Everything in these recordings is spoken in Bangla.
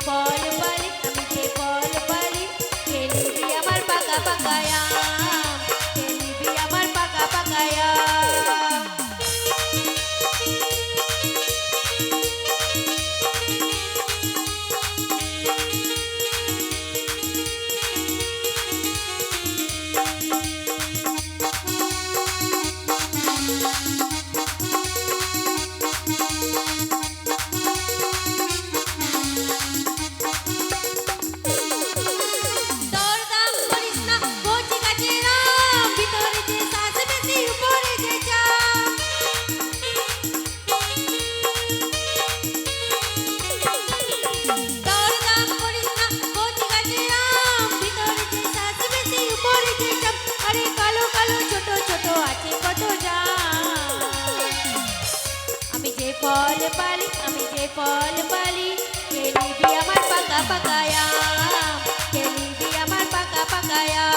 ফল পারি, আমি যে ফল পারি, কে নিবি আমার পাকা পাকা আম, কে নিবি আমার পাকা পাকা আম। দরদাম করিস না কচি গাছের আম, ভিতরে যে শ্বাস বেশি উপরে যে চাম। দরদাম করিস না কচি গাছের আম, ভিতরে যে শ্বাস বেশি উপরে যে চাম। আরে কালো কালো ছোট ছোট আছে কত জাম। আমি যে ফল পারি, আমি যে ফল পারি, কে নিবি আমার পাকা পাকা আম, কে নিবি আমার পাকা পাকা আম।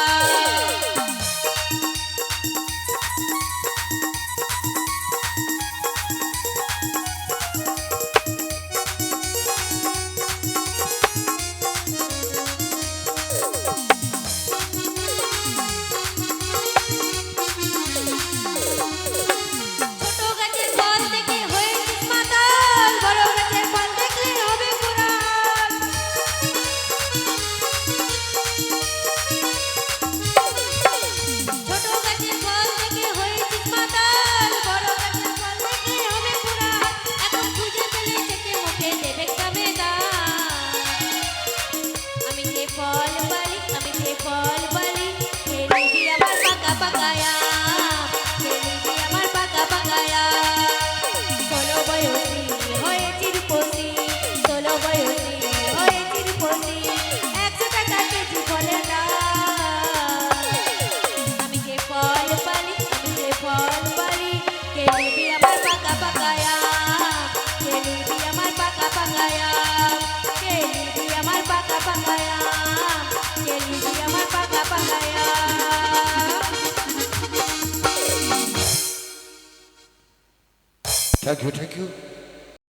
ছোট গাছের ফল দেখে হয়েছিস মাতাল, বড় গাছের ফল দেখলে হবে কুড়াল। ছোট গাছের ফল দেখে হয়েছিস মাতাল, বড় গাছের ফল দেখলে হবে কুড়াল। এখন খুঁজে পেলে চেটে মুখে দেবে কামে দাম। আমি যে ফল পারি, আমি যে ফল পারি, কে নিবি আমার পাকা পাকা আম, কে নিবি আমার পাকা পাকা আম। 16 বয়সী হয়েছি রূপসী, 16 বয়সী হয়েছি রূপসী, 100 টাকা কেজি ফলের দাম। আমি যে ফল পারি, আমি যে ফল পারি, কে নিবি আমার পাকা পাকা আম, কে নিবি আমার পাকা পাকা আম, কে নিবি আমার পাকা পাকা আম, কে নিবি আমার পাকা পাকা আম। Thank you